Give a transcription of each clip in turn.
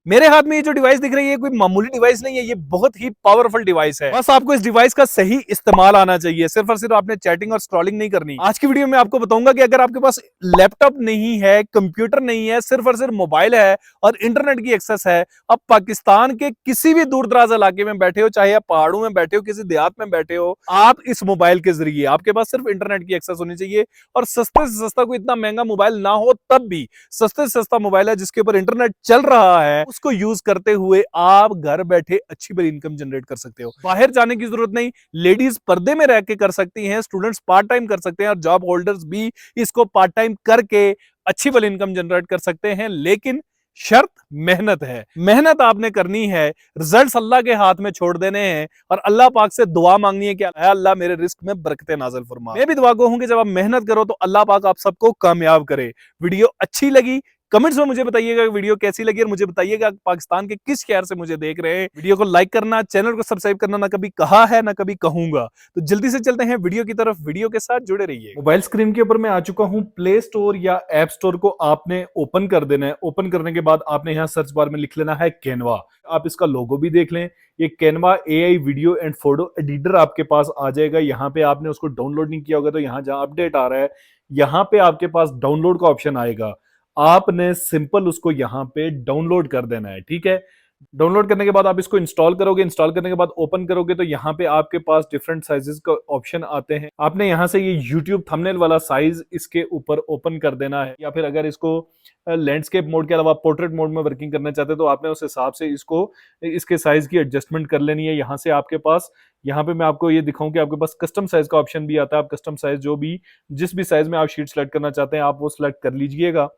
मेरे हाथ में ये जो डिवाइस दिख रही है कोई मामूली डिवाइस नहीं है, ये बहुत ही पावरफुल डिवाइस है। बस आपको इस डिवाइस का सही इस्तेमाल आना चाहिए, सिर्फ और सिर्फ आपने चैटिंग और स्क्रॉलिंग नहीं करनी। आज की वीडियो में आपको बताऊंगा कि अगर आपके पास लैपटॉप नहीं है, कंप्यूटर नहीं है, सिर्फ और सिर्फ मोबाइल है और इंटरनेट की एक्सेस है, अब पाकिस्तान के किसी भी दूर दराज इलाके में बैठे हो, चाहे आप पहाड़ों में बैठे हो, किसी देहात में बैठे हो, आप इस मोबाइल के जरिए आपके पास सिर्फ इंटरनेट की एक्सेस होनी चाहिए। और सस्ते से सस्ता, कोई इतना महंगा मोबाइल ना हो तब भी सस्ते से सस्ता मोबाइल है जिसके ऊपर इंटरनेट चल रहा है, उसको यूज करते हुए आप घर बैठे अच्छी बड़ी इनकम जनरेट कर सकते हो। बाहर जाने की जरूरत नहीं, लेडीज पर्दे में रह के कर सकती हैं, स्टूडेंट्स पार्ट टाइम कर सकते हैं और जॉब होल्डर्स भी इसको पार्ट टाइम करके अच्छी बड़ी इनकम जनरेट कर सकते हैं। लेकिन शर्त मेहनत है, मेहनत आपने करनी है, रिजल्ट्स अल्लाह के हाथ में छोड़ देने हैं और अल्लाह पाक से दुआ मांगनी है कि अल्लाह मेरे रिस्क में बरकतें नाज़िल फरमा। मैं भी दुआ को हूं कि जब आप मेहनत करो तो अल्लाह पाक आप सबको कामयाब करे। वीडियो अच्छी लगी कमेंट्स में मुझे बताइएगा वीडियो कैसी लगी और मुझे बताइएगा पाकिस्तान के किस शहर से मुझे देख रहे हैं। वीडियो को लाइक करना, चैनल को सब्सक्राइब करना ना कभी कहा है ना कभी कहूंगा। तो जल्दी से चलते हैं वीडियो की तरफ, वीडियो के साथ जुड़े रहिए। मोबाइल स्क्रीन के ऊपर मैं आ चुका हूं। प्ले स्टोर या ऐप स्टोर को आपने ओपन कर देना है। ओपन करने के बाद आपने यहाँ सर्च बार में लिख लेना है कैनवा। आप इसका लोगो भी देख लें, ये Canva AI video and photo editor आपके पास आ जाएगा। यहाँ पे आपने उसको डाउनलोड नहीं किया होगा तो यहाँ जहां अपडेट आ रहा है यहाँ पे आपके पास डाउनलोड का ऑप्शन आएगा। आपने सिंपल उसको यहाँ पे डाउनलोड कर देना है, ठीक है। डाउनलोड करने के बाद आप इसको इंस्टॉल करोगे, इंस्टॉल करने के बाद ओपन करोगे तो यहाँ पे आपके पास डिफरेंट साइजेस का ऑप्शन आते हैं। आपने यहाँ से ये YouTube थंबनेल वाला साइज इसके ऊपर ओपन कर देना है, या फिर अगर इसको लैंडस्केप मोड के अलावा पोर्ट्रेट मोड में वर्किंग करना चाहते हैं तो आपने उस हिसाब से इसको इसके साइज की एडजस्टमेंट कर लेनी है। यहाँ से आपके पास, यहाँ पे मैं आपको ये दिखाऊं कि आपके पास कस्टम साइज का ऑप्शन भी आता है। आप कस्टम साइज जो भी जिस भी साइज में आप शीट सेलेक्ट करना चाहते हैं आप वो सिलेक्ट कर लीजिएगा।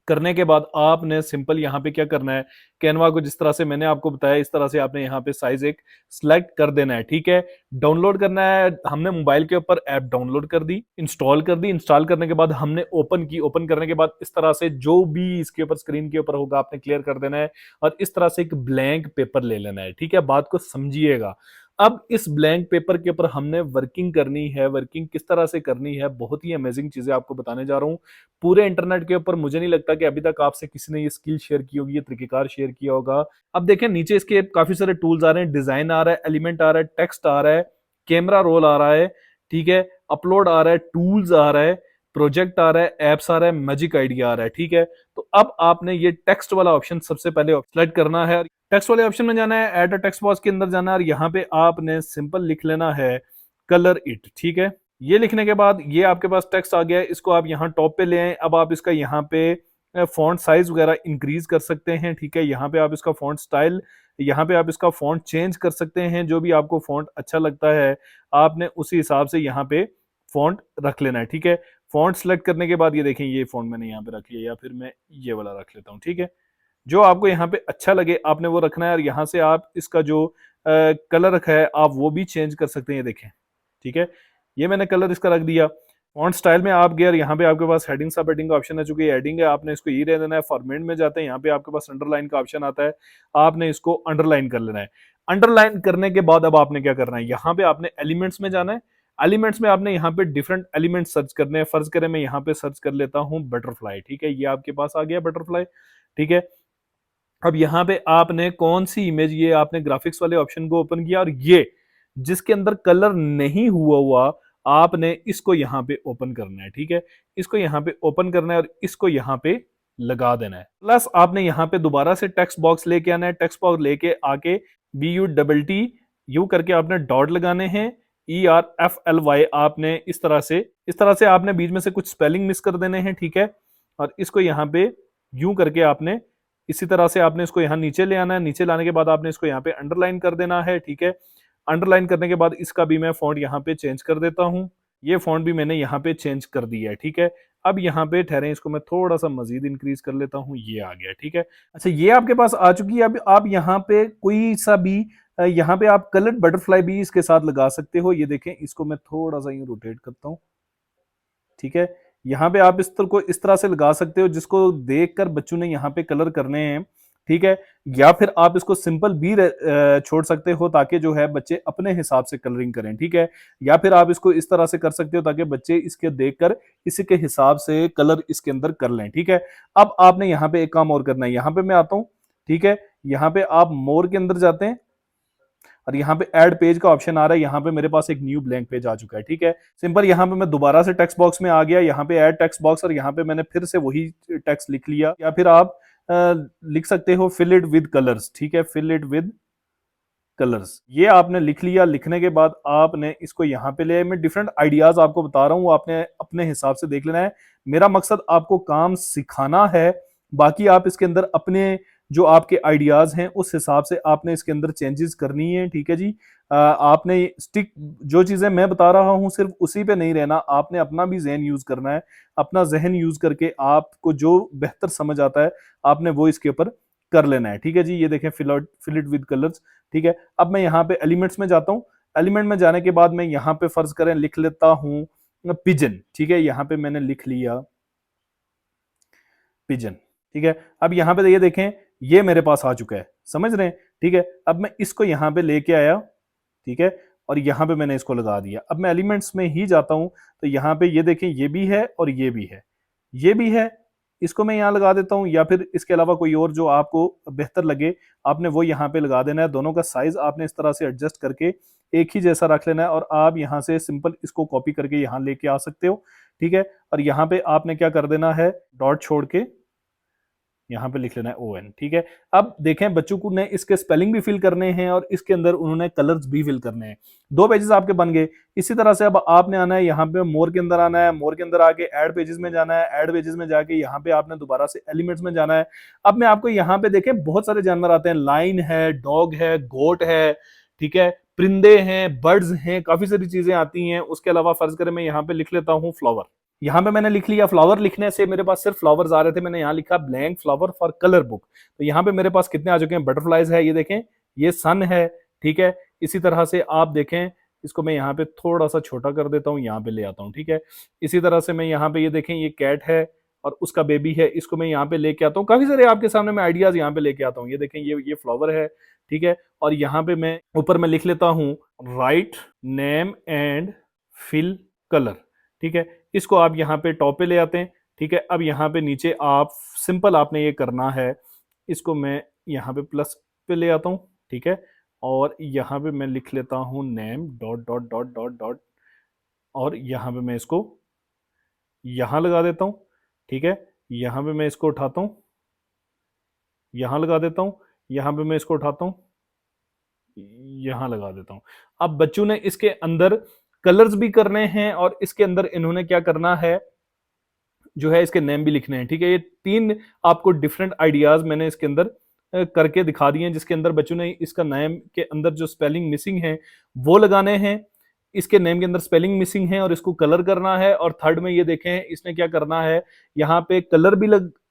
करने के बाद आपने सिंपल यहाँ पे क्या करना है, कैनवा को जिस तरह से मैंने आपको बताया इस तरह से आपने यहाँ पे साइज एक सिलेक्ट कर देना है, ठीक है। डाउनलोड करना है, हमने मोबाइल के ऊपर ऐप डाउनलोड कर दी, इंस्टॉल कर दी। इंस्टॉल करने के बाद हमने ओपन की, ओपन करने के बाद इस तरह से जो भी इसके ऊपर स्क्रीन के ऊपर होगा आपने क्लियर कर देना है और इस तरह से एक ब्लैंक पेपर ले लेना है, ठीक है। बात को समझिएगा। अब इस ब्लैंक पेपर के ऊपर हमने वर्किंग करनी है। वर्किंग किस तरह से करनी है, बहुत ही अमेजिंग चीजें आपको बताने जा रहा हूँ पूरे इंटरनेट के ऊपर। मुझे नहीं लगता कि अभी तक आपसे किसी ने ये स्किल शेयर की होगी, ये तरीकेकार शेयर किया होगा। अब देखें नीचे इसके काफी सारे टूल्स आ रहे हैं, डिजाइन आ रहा है, एलिमेंट आ रहा है, टेक्स्ट आ रहा है, कैमरा रोल आ रहा है, ठीक है, अपलोड आ रहा है, टूल्स आ रहा है, प्रोजेक्ट आ रहा है, एप्स आ रहा है, मैजिक आइडिया आ रहा है, ठीक है। तो अब आपने ये टेक्स्ट वाला ऑप्शन सबसे पहले सेलेक्ट करना है। टेक्स्ट वाले ऑप्शन में जाना है, ऐड अ टेक्स्ट बॉक्स के अंदर जाना है और यहाँ पे आपने सिंपल लिख लेना है कलर इट, ठीक है। ये लिखने के बाद ये आपके पास टेक्स्ट आ गया है, इसको आप यहाँ टॉप पे ले आए। अब आप इसका यहाँ पे फॉन्ट साइज वगैरह इंक्रीज कर सकते हैं, ठीक है। यहाँ पे आप इसका फॉन्ट स्टाइल, यहाँ पे आप इसका फॉन्ट चेंज कर सकते हैं। जो भी आपको फॉन्ट अच्छा लगता है आपने उसी हिसाब से यहाँ पे फॉन्ट रख लेना है, ठीक है। फॉन्ट सेलेक्ट करने के बाद ये देखें ये फॉन्ट मैंने यहाँ पे रख लिया, या फिर मैं ये वाला रख लेता हूँ, ठीक है। जो आपको यहाँ पे अच्छा लगे आपने वो रखना है और यहाँ से आप इसका जो कलर रखा है आप वो भी चेंज कर सकते हैं, ये देखें, ठीक है। ये मैंने कलर इसका रख दिया। फॉन्ट स्टाइल में आप गए, यहाँ पे आपके पास हेडिंग सब हेडिंग का ऑप्शन है, चूंकि हेडिंग है आपने इसको ये रह देना है। फॉर्मेट में जाते हैं, यहाँ पे आपके पास अंडरलाइन का ऑप्शन आता है, आपने इसको अंडरलाइन कर लेना है। अंडरलाइन करने के बाद अब आपने क्या करना है, यहाँ पे आपने एलिमेंट्स में जाना है। एलिमेंट्स में आपने यहाँ पे डिफरेंट एलिमेंट सर्च करने हैं। फर्ज करें मैं यहाँ पे सर्च कर लेता हूँ बटरफ्लाई, ठीक है। ये आपके पास आ गया बटरफ्लाई, ठीक है। अब यहाँ पे आपने कौन सी इमेज, ये आपने ग्राफिक्स वाले ऑप्शन को ओपन किया और ये जिसके अंदर कलर नहीं हुआ आपने इसको यहाँ पे ओपन करना है, ठीक है। इसको यहाँ पे ओपन करना है और इसको यहाँ पे लगा देना है। प्लस आपने यहाँ पे दोबारा से टेक्स्ट बॉक्स लेके आना है। टेक्स्ट बॉक्स लेके आके BUTT करके आपने डॉट लगाने हैं, ERFLY आपने इस तरह से आपने बीच में से कुछ स्पेलिंग मिस कर देने हैं, ठीक है। और इसको यहाँ पे यूं करके आपने इसी तरह से आपने इसको यहाँ नीचे ले आना है। नीचे लाने के बाद आपने इसको यहाँ पे अंडरलाइन कर देना है, ठीक है। अंडरलाइन करने के बाद इसका भी मैं फॉन्ट यहाँ पे चेंज कर देता हूँ। ये फॉन्ट भी मैंने यहाँ पे चेंज कर दिया है, ठीक है। अब यहाँ पे ठहरे, इसको मैं थोड़ा सा मजीद इंक्रीज कर लेता हूँ, ये आ गया, ठीक है। अच्छा, ये आपके पास आ चुकी है। अब आप यहाँ पे कोई सा भी यहाँ पे आप कलर्ड बटरफ्लाई भी इसके साथ लगा सकते हो। ये देखें, इसको मैं थोड़ा सा यूं रोटेट करता हूँ, ठीक है। यहाँ पे आप इस तरह को इस तरह से लगा सकते हो जिसको देखकर बच्चों ने यहाँ पे कलर करने हैं, ठीक है। या फिर आप इसको सिंपल भी छोड़ सकते हो ताकि जो है बच्चे अपने हिसाब से कलरिंग करें, ठीक है। या फिर आप इसको इस तरह से कर सकते हो ताकि बच्चे इसके देखकर इसी के हिसाब से कलर इसके अंदर कर लें, ठीक है। अब आपने यहाँ पे एक काम और करना है। यहाँ पे मैं आता हूँ, ठीक है, यहाँ पे आप मोर के अंदर जाते हैं और यहाँ पे ऐड पेज का ऑप्शन आ रहा है। यहाँ पे मेरे पास एक न्यू ब्लैंक पेज आ चुका है। ठीक है, सिंपल यहाँ पे मैं दोबारा से टेक्स्ट बॉक्स में आ गया, यहाँ पे ऐड टेक्स्ट बॉक्स, और यहाँ पे मैंने फिर से वही टेक्स्ट लिख लिया। या फिर आप लिख सकते हो फिल इट विद कलर्स। ठीक है, फिल इट विद कलर्स, ये आपने लिख लिया। लिखने के बाद आपने इसको यहाँ पे ले, मैं डिफरेंट आइडियाज आपको बता रहा हूँ, वो आपने अपने हिसाब से देख लेना है। मेरा मकसद आपको काम सिखाना है, बाकी आप इसके अंदर अपने जो आपके आइडियाज हैं उस हिसाब से आपने इसके अंदर चेंजेस करनी है। ठीक है जी, आपने स्टिक जो चीजें मैं बता रहा हूं सिर्फ उसी पे नहीं रहना, आपने अपना भी जहन यूज करना है। अपना जहन यूज करके आपको जो बेहतर समझ आता है आपने वो इसके ऊपर कर लेना है। ठीक है जी, ये देखें फिल इट विद कलर्स। ठीक है, अब मैं यहाँ पे एलिमेंट्स में जाता हूँ। एलिमेंट में जाने के बाद मैं यहाँ पे फर्ज करें लिख लेता हूँ पिजन। ठीक है, यहाँ पे मैंने लिख लिया पिजन। ठीक है, अब यहाँ पे ये देखें ये मेरे पास आ चुका है, समझ रहे हैं। ठीक है, अब मैं इसको यहाँ पे लेके आया। ठीक है, और यहाँ पे मैंने इसको लगा दिया। अब मैं एलिमेंट्स में ही जाता हूँ तो यहाँ पे ये देखें ये भी है और ये भी है, ये भी है, इसको मैं यहाँ लगा देता हूँ। या फिर इसके अलावा कोई और जो आपको बेहतर लगे आपने वो यहाँ पे लगा देना है। दोनों का साइज आपने इस तरह से एडजस्ट करके एक ही जैसा रख लेना है और आप यहाँ से सिंपल इसको कॉपी करके यहाँ लेके आ सकते हो। ठीक है, और यहाँ पे आपने क्या कर देना है, डॉट छोड़ के यहाँ पे लिख लेना है ON। ठीक है, अब देखें बच्चों को ने इसके स्पेलिंग भी फिल करने हैं और इसके अंदर उन्होंने कलर्स भी फिल करने हैं। 2 पेजेस आपके बन गए। इसी तरह से अब आपने आना है यहाँ पे मोर के अंदर आना है, मोर के अंदर आके ऐड पेजेस में जाना है, ऐड पेजेस में जाके यहाँ पे आपने दोबारा से एलिमेंट्स में जाना है। अब मैं आपको यहाँ पे देखें बहुत सारे जानवर आते हैं, लाइन है, डॉग है, गोट है, ठीक है, परिंदे हैं, बर्ड्स हैं, काफी सारी चीजें आती हैं। उसके अलावा फर्ज करें मैं यहाँ पे लिख लेता हूँ फ्लावर। यहां पे मैंने लिख लिया फ्लावर। लिखने से मेरे पास सिर्फ फ्लावर्स आ रहे थे, मैंने यहाँ लिखा blank flower for colour book. तो यहाँ पे मेरे पास कितने आ चुके हैं, बटरफ्लाइज है, ये देखें, ये सन है। ठीक है, इसी तरह से आप देखें, इसको मैं यहाँ पे थोड़ा सा छोटा कर देता हूँ, यहाँ पे ले आता हूँ। ठीक है, इसी तरह से मैं यहाँ पे ये देखें ये कैट है और उसका बेबी है, इसको मैं यहाँ पे लेके आता हूँ। काफी सारे आपके सामने मैं आइडियाज यहाँ पे लेके आता हूँ। ये देखें ये फ्लावर है। ठीक है, और यहाँ पे मैं ऊपर में लिख लेता हूँ write name and fill colour. ठीक है, इसको आप यहाँ पे टॉप पे ले आते हैं। ठीक है, अब यहाँ पे नीचे आप सिंपल आपने ये करना है, इसको मैं यहाँ पे प्लस पे ले आता हूँ। ठीक है, और यहाँ पे मैं लिख लेता हूँ name dot dot dot dot dot, और यहाँ पे मैं इसको यहाँ लगा देता हूँ। ठीक है, यहाँ पे मैं इसको उठाता हूँ, यहाँ लगा देता हूँ, यहाँ पे मैं इसको उठाता हूँ, यहाँ लगा देता हूँ। अब बच्चों ने इसके अंदर कलर्स भी करने हैं और इसके अंदर इन्होंने क्या करना है, जो है इसके नेम भी लिखने हैं। ठीक है, ये 3 आपको डिफरेंट आइडियाज मैंने इसके अंदर करके दिखा दिए हैं, जिसके अंदर बच्चों ने इसका नेम के अंदर जो स्पेलिंग मिसिंग है वो लगाने हैं, इसके नेम के अंदर स्पेलिंग मिसिंग है और इसको कलर करना है। और थर्ड में ये देखें इसने क्या करना है, यहाँ पे कलर भी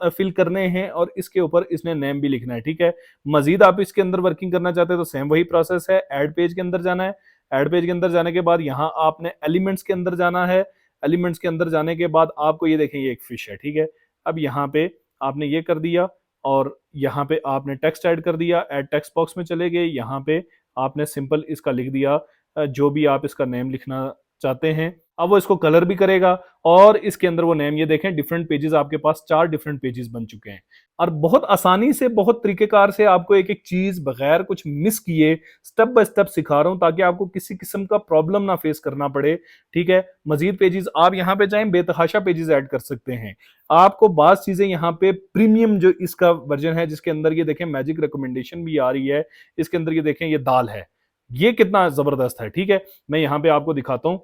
फिल करने हैं और इसके ऊपर इसने नेम भी लिखना है। ठीक है, मजीद आप इसके अंदर वर्किंग करना चाहते हैं तो सेम वही प्रोसेस है, ऐड पेज के अंदर जाना है। ऐड पेज के अंदर जाने के बाद यहाँ आपने एलिमेंट्स के अंदर जाना है। एलिमेंट्स के अंदर जाने के बाद आपको ये देखें ये एक फिश है। ठीक है, अब यहाँ पे आपने ये कर दिया और यहाँ पे आपने टेक्स्ट ऐड कर दिया, ऐड टेक्स्ट बॉक्स में चले गए, यहाँ पे आपने सिंपल इसका लिख दिया जो भी आप इसका नेम लिखना चाहते हैं। अब वो इसको कलर भी करेगा और इसके अंदर वो नेम, ये देखें डिफरेंट पेजेस, आपके पास 4 डिफरेंट पेजेस बन चुके हैं। और बहुत आसानी से, बहुत तरीकेकार से आपको एक एक चीज बगैर कुछ मिस किए स्टेप बाय स्टेप सिखा रहा हूं ताकि आपको किसी किस्म का प्रॉब्लम ना फेस करना पड़े। ठीक है, मजीद पेजेस आप यहाँ पे चाहें बेतहाशा पेजेस ऐड कर सकते हैं। आपको बात चीजें यहाँ पे प्रीमियम जो इसका वर्जन है जिसके अंदर ये देखें मैजिक रिकमेंडेशन भी आ रही है, इसके अंदर ये देखें ये दाल है, ये कितना जबरदस्त है। ठीक है, मैं यहाँ पे आपको दिखाता हूँ।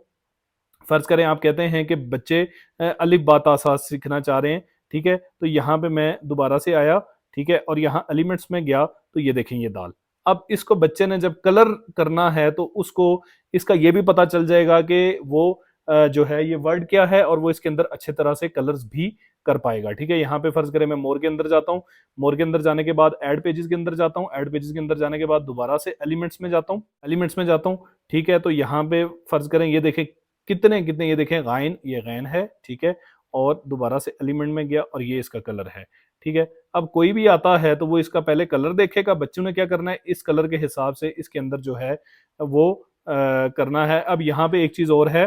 फर्ज करें आप कहते हैं कि बच्चे अलिफ बा ता सा सीखना चाह रहे हैं। ठीक है, तो यहाँ पे मैं दोबारा से आया। ठीक है, और यहाँ एलिमेंट्स में गया तो ये देखें ये दाल। अब इसको बच्चे ने जब कलर करना है तो उसको इसका ये भी पता चल जाएगा कि वो जो है ये वर्ड क्या है और वो इसके अंदर अच्छे तरह से कलर्स भी कर पाएगा। ठीक है, यहाँ पे फर्ज करें मैं मोर के अंदर जाता हूँ, मोर के अंदर जाने के बाद ऐड पेजेस के अंदर जाता हूँ, ऐड पेजेस के अंदर जाने के बाद दोबारा से एलिमेंट्स में जाता हूँ, एलिमेंट्स में जाता हूँ। ठीक है, तो यहाँ पे फर्ज करें ये देखें कितने कितने, ये देखें गायन, ये गैन है। ठीक है, और दोबारा से एलिमेंट में गया और ये इसका कलर है। ठीक है, अब कोई भी आता है तो वो इसका पहले कलर देखेगा, बच्चों ने क्या करना है इस कलर के हिसाब से इसके अंदर जो है वो करना है। अब यहाँ पे एक चीज और है,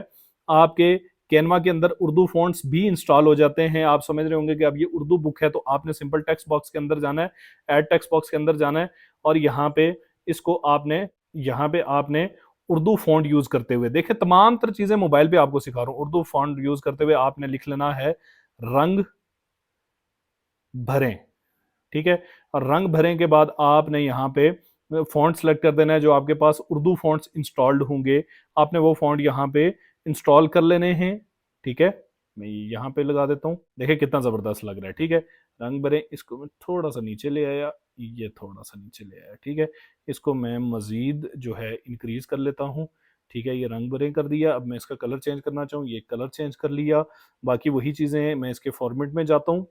आपके कैनवा के अंदर उर्दू फॉन्ट्स भी इंस्टॉल हो जाते हैं। आप समझ रहे होंगे कि अब ये उर्दू बुक है, तो आपने सिंपल टेक्स्ट बॉक्स के अंदर जाना है, ऐड टेक्स्ट बॉक्स के अंदर जाना है, और यहाँ पे इसको आपने, यहाँ पे आपने उर्दू फॉन्ट यूज करते हुए, देखिए तमाम तरह चीजें मोबाइल पे आपको सिखा रहा हूँ। उर्दू फॉन्ट यूज करते हुए आपने लिख लेना है रंग भरें, ठीक है। और रंग भरें के बाद आपने यहाँ पे फॉन्ट सेलेक्ट कर देना है, जो आपके पास उर्दू फॉन्ट्स इंस्टॉल्ड होंगे आपने वो फॉन्ट यहाँ पे इंस्टॉल कर लेने हैं, ठीक है। मैं यहाँ पे लगा देता हूँ, देखिए कितना जबरदस्त लग रहा है, ठीक है। रंग भरें, इसको मैं थोड़ा सा नीचे ले आया, ये थोड़ा सा नीचे ले आया, ठीक है। इसको मैं मजीद जो है इंक्रीज कर लेता हूँ, ठीक है। ये रंग भरें कर दिया। अब मैं इसका कलर चेंज करना चाहूँ, ये कलर चेंज कर लिया। बाकी वही चीजें हैं, मैं इसके फॉर्मेट में जाता हूँ,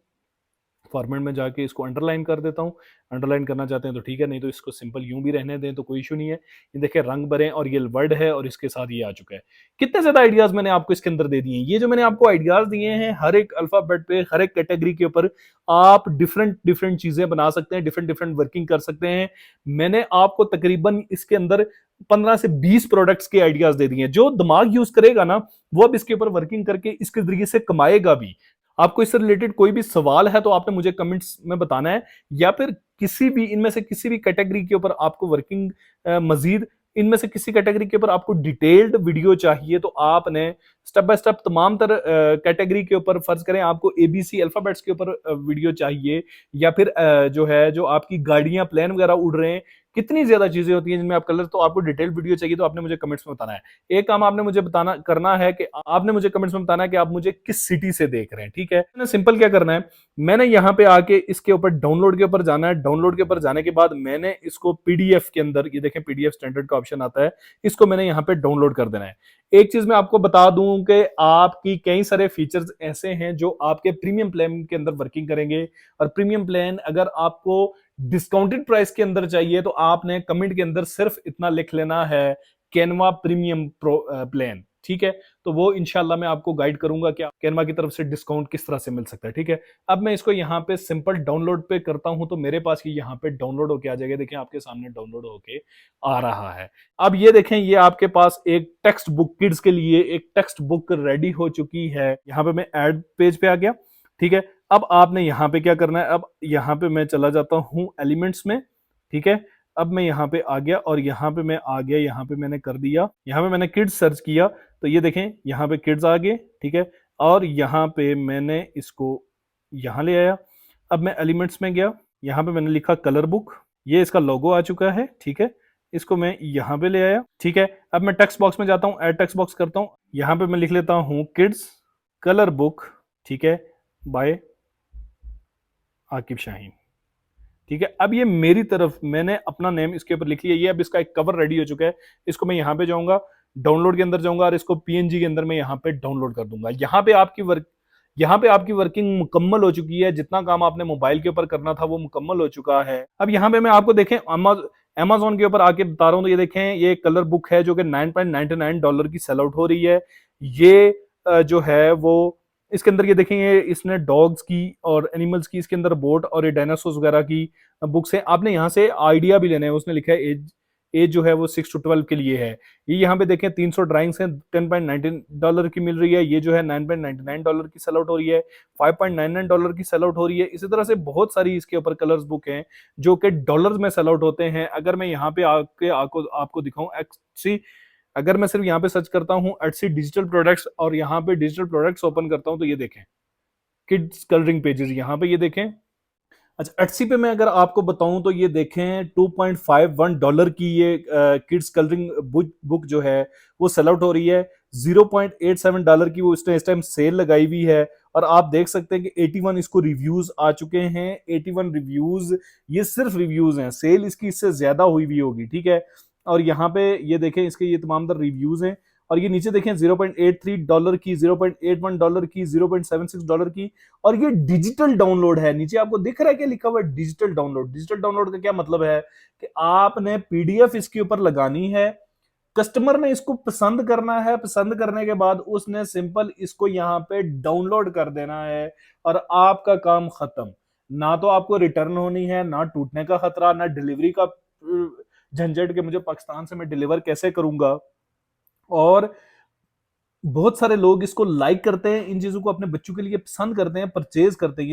फॉर्मेट में जाके इसको अंडरलाइन कर देता हूँ। अंडरलाइन करना चाहते हैं तो ठीक है, नहीं तो इसको सिंपल यूं भी रहने दें तो कोई इशू नहीं है। ये देखिए रंग भरें, और ये वर्ड है और इसके साथ ये आ चुका है। कितने ज्यादा आइडियाज मैंने आपको इसके अंदर दे दिए हैं। ये जो मैंने आपको आइडियाज दिए हैं, हर एक अल्फाबेट पे, हर एक कैटेगरी के ऊपर आप डिफरेंट डिफरेंट चीजें बना सकते हैं, डिफरेंट डिफरेंट वर्किंग कर सकते हैं। मैंने आपको तकरीबन इसके अंदर 15 से 20 प्रोडक्ट्स के आइडियाज दे दिए हैं। जो दिमाग यूज करेगा ना, वो अब इसके ऊपर वर्किंग करके इसके जरिए से कमाएगा भी। आपको इससे रिलेटेड कोई भी सवाल है तो आपने मुझे कमेंट्स में बताना है, या फिर किसी भी इनमें से किसी भी कैटेगरी के ऊपर आपको वर्किंग मजीद इनमें से किसी कैटेगरी के ऊपर आपको डिटेल्ड वीडियो चाहिए, तो आपने स्टेप बाय स्टेप तमाम तरह कैटेगरी के ऊपर, फर्ज करें आपको एबीसी अल्फाबेट्स के ऊपर वीडियो चाहिए, या फिर जो है जो आपकी गाड़ियां प्लेन वगैरह उड़ रहे हैं, कितनी ज्यादा चीजें होती हैं जिनमें आप कलर, तो आपको डिटेल्ड वीडियो चाहिए तो आपने मुझे कमेंट्स में बताना है। एक काम आपने मुझे बताना करना है कि आपने मुझे कमेंट्स में बताना है कि आप मुझे किस सिटी से देख रहे हैं, ठीक है। मैंने सिंपल क्या करना है, मैंने यहाँ पे आके इसके ऊपर डाउनलोड के ऊपर जाना है। डाउनलोड के ऊपर जाने के बाद मैंने इसको पीडीएफ के अंदर, ये देखें पीडीएफ स्टैंडर्ड का ऑप्शन आता है, इसको मैंने यहाँ पे डाउनलोड कर देना है। एक चीज मैं आपको बता दूं कि आपकी कई सारे फीचर्स ऐसे हैं जो आपके प्रीमियम प्लान के अंदर वर्किंग करेंगे, और प्रीमियम प्लान अगर आपको डिस्काउंटेड प्राइस के अंदर चाहिए तो आपने कमेंट के अंदर सिर्फ इतना लिख लेना है, कैनवा प्रीमियम प्रो प्लान, ठीक है। तो वो इंशाल्लाह मैं आपको गाइड करूंगा कि कैनवा की तरफ से डिस्काउंट किस तरह से मिल सकता है, ठीक है। अब मैं इसको यहाँ पे सिंपल डाउनलोड पे करता हूं तो मेरे पास ये यहाँ पे डाउनलोड होके आ जाएगा। देखिए आपके सामने डाउनलोड होके आ रहा है। अब ये देखें, ये आपके पास एक टेक्स्ट बुक, किड्स के लिए एक टेक्स्ट बुक रेडी हो चुकी है। यहाँ पे मैं ऐड पेज पे आ गया, ठीक है। अब आपने यहाँ पे क्या करना है, अब यहाँ पे मैं चला जाता हूँ एलिमेंट्स में, ठीक है। अब मैं यहाँ पे आ गया, और यहाँ पे मैं आ गया, यहाँ पे मैंने कर दिया, यहाँ पे मैंने किड्स सर्च किया तो ये देखें यहाँ पे किड्स आ गए, ठीक है। और यहाँ पे मैंने इसको यहाँ ले आया। अब मैं एलिमेंट्स में गया, यहाँ पे मैंने लिखा कलर बुक, ये इसका लोगो आ चुका है, ठीक है। इसको मैं यहाँ पे ले आया, ठीक है। अब मैं टेक्स्ट बॉक्स में जाता हूँ, ऐड टेक्स्ट बॉक्स करता हूँ, यहाँ पे मैं लिख लेता हूँ किड्स कलर बुक, ठीक है, बाय आकिब शाहीन, ठीक है। अब ये मेरी तरफ मैंने अपना नेम इसके ऊपर लिख लिया। ये अब इसका एक कवर रेडी हो चुका है। इसको मैं यहाँ पे जाऊंगा, डाउनलोड के अंदर जाऊंगा, और इसको पीएनजी के अंदर मैं यहाँ पे डाउनलोड कर दूंगा। यहाँ पे आपकी वर्किंग मुकम्मल हो चुकी है। जितना काम आपने मोबाइल के ऊपर करना था वो मुकम्मल हो चुका है। अब यहाँ पे मैं आपको देखें अमेजोन के ऊपर आके बता रहा हूँ, तो ये देखें ये कलर बुक है जो कि $9.99 की सेल आउट हो रही है। ये जो है वो इसके अंदर ये देखेंगे, इसने डॉग्स की और एनिमल्स की इसके अंदर बोट और ये डायनासोर्स वगैरह की बुक्स हैं। आपने यहाँ से आइडिया भी लेना है। उसने लिखा है एज एज जो है वो 6 to 12 के लिए है। ये यहाँ पे देखें 300 ड्राइंग्स हैं, $10.19 की मिल रही है। ये जो है $9.99 की सेल आउट हो रही है, $5.99 की सेल आउट हो रही है। इसी तरह से बहुत सारी इसके ऊपर कलर्स बुक हैं जो कि डॉलर्स में सेल आउट होते हैं। अगर मैं यहाँ पे आके आपको दिखाऊं, एक्चुअली अगर मैं सिर्फ यहाँ पे सर्च करता हूँ एटसी डिजिटल प्रोडक्ट्स, और यहाँ पे डिजिटल प्रोडक्ट्स ओपन करता हूँ, तो ये देखें किड्स कलरिंग पेजेस, यहाँ पे ये देखें। अच्छा, एटसी पे मैं अगर आपको बताऊं तो ये देखें $2.51 की ये किड्स कलरिंग बुक जो है वो सेल आउट हो रही है। $0.87 की वो इसने इस टाइम सेल लगाई हुई है। और आप देख सकते हैं कि 81 इसको रिव्यूज आ चुके हैं। 81 रिव्यूज, ये सिर्फ रिव्यूज हैं, सेल इसकी इससे ज्यादा हुई हुई होगी, ठीक है। और यहाँ पे ये देखें इसके ये तमाम तर रिव्यूज हैं। और ये नीचे देखें $0.83 की, $0.81 की, $0.76 की। और ये डिजिटल डाउनलोड है। नीचे आपको दिख रहा है क्या लिखा हुआ है, डिजिटल डाउनलोड। डिजिटल डाउनलोड का क्या मतलब है कि आपने पीडीएफ इसके ऊपर लगानी है, कस्टमर ने इसको पसंद करना है, पसंद करने के बाद उसने सिंपल इसको यहाँ पे डाउनलोड कर देना है और आपका काम खत्म। ना तो आपको रिटर्न होनी है, ना टूटने का खतरा, ना डिलीवरी का झंझट कि मुझे पाकिस्तान से मैं डिलीवर कैसे करूंगा। और बहुत सारे लोग इसको लाइक करते हैं, इन चीजों को अपने बच्चों के लिए पसंद करते हैं, परचेज करते हैं।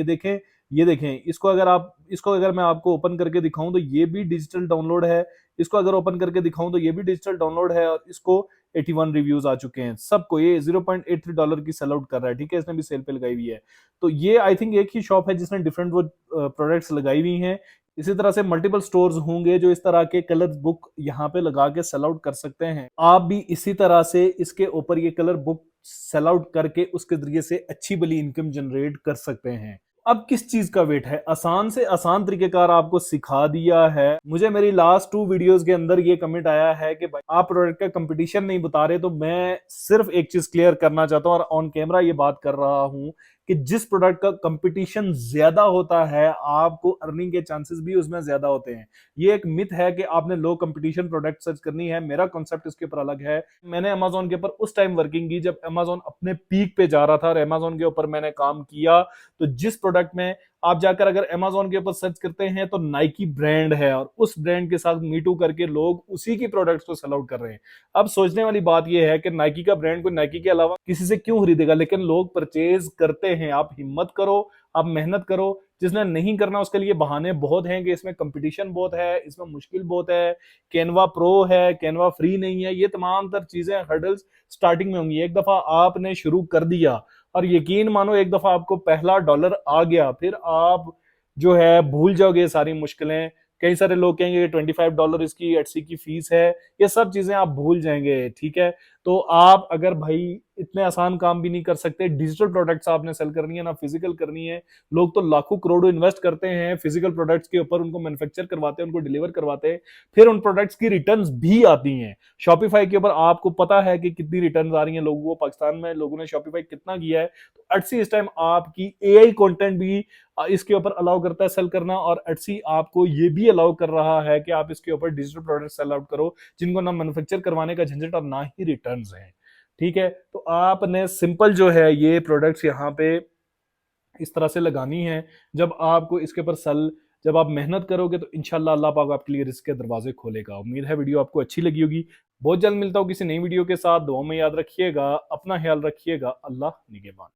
ये देखें इसको अगर मैं आपको ओपन करके दिखाऊं तो ये भी डिजिटल डाउनलोड है। इसको अगर ओपन करके दिखाऊं तो ये भी डिजिटल डाउनलोड है, और इसको 81 रिव्यूज आ चुके हैं सबको। ये $0.83 की सेल आउट कर रहा है, ठीक है, इसने भी सेल पे लगाई हुई है। तो ये आई थिंक एक ही शॉप है जिसने डिफरेंट वो प्रोडक्ट्स लगाई हुई हैं। इसी तरह से मल्टीपल स्टोर्स होंगे जो इस तरह के कलर बुक यहाँ पे लगा के सेल आउट कर सकते हैं। आप भी इसी तरह से इसके ऊपर ये कलर बुक सेल आउट करके उसके जरिए से अच्छी भली इनकम जनरेट कर सकते हैं। अब किस चीज का वेट है, आसान से आसान तरीकेकार आपको सिखा दिया है। मुझे मेरी लास्ट 2 वीडियोस के अंदर ये कमेंट आया है कि भाई आप प्रोडक्ट का कंपटीशन नहीं बता रहे, तो मैं सिर्फ एक चीज क्लियर करना चाहता हूं और ऑन कैमरा ये बात कर रहा हूं कि जिस प्रोडक्ट का कंपटीशन ज्यादा होता है आपको अर्निंग के चांसेस भी उसमें ज्यादा होते हैं। ये एक मिथ है कि आपने लो कंपटीशन प्रोडक्ट सर्च करनी है, मेरा कॉन्सेप्ट इसके ऊपर अलग है। मैंने अमेजोन के ऊपर उस टाइम वर्किंग की जब अमेजोन अपने पीक पे जा रहा था, और अमेजोन के ऊपर मैंने काम किया। तो जिस प्रोडक्ट में आप जाकर अगर अमेजोन के ऊपर सर्च करते हैं तो नाइकी ब्रांड है, और उस ब्रांड के साथ मीटू करके लोग उसी की प्रोडक्ट्स को सेल आउट कर रहे हैं। अब सोचने वाली बात यह है कि नाइकी का ब्रांड को नाइकी के अलावा किसी से क्यों खरीदेगा, लेकिन लोग परचेज करते हैं। आप हिम्मत करो, आप मेहनत करो। जिसने नहीं करना उसके लिए बहाने बहुत हैं कि इसमें कंपटीशन बहुत है, इसमें मुश्किल बहुत है, कैनवा प्रो है, कैनवा फ्री नहीं है, ये तमाम तर चीजें हर्डल्स स्टार्टिंग में होंगी। एक दफा आपने शुरू कर दिया और यकीन मानो एक दफा आपको पहला डॉलर आ गया, फिर आप जो है भूल जाओगे सारी मुश्किलें। कई सारे लोग कहेंगे कि $25 इसकी एटसी की फीस है, ये सब चीजें आप भूल जाएंगे, ठीक है। तो आप अगर भाई इतने आसान काम भी नहीं कर सकते, डिजिटल प्रोडक्ट्स आपने सेल करनी है ना फिजिकल करनी है। लोग तो लाखों करोड़ों इन्वेस्ट करते हैं फिजिकल प्रोडक्ट्स के ऊपर, उनको मैन्युफैक्चर करवाते हैं, उनको डिलीवर करवाते हैं, फिर उन प्रोडक्ट्स की रिटर्न्स भी आती हैं। शॉपिफाई के ऊपर आपको पता है कि कितनी रिटर्न्स आ रही हैं लोगों को, पाकिस्तान में लोगों ने शॉपिफाई कितना किया है। तो एटसी इस टाइम आपकी एआई कंटेंट भी इसके ऊपर अलाउ करता है सेल करना, और एटसी आपको ये भी अलाउ कर रहा है कि आप इसके ऊपर डिजिटल प्रोडक्ट सेल आउट करो जिनको ना मैन्युफैक्चर करवाने का झंझट और ना ही रिटर्न्स है, ठीक है। तो आपने सिंपल जो है ये प्रोडक्ट्स यहाँ पे इस तरह से लगानी है। जब आपको इसके ऊपर सेल, जब आप मेहनत करोगे तो इंशाल्लाह अल्लाह पाक आपके लिए रिस्क के दरवाजे खोलेगा। उम्मीद है वीडियो आपको अच्छी लगी होगी। बहुत जल्द मिलता हूँ किसी नई वीडियो के साथ। दुआ में याद रखिएगा, अपना ख्याल रखिएगा। अल्लाह निगहबान।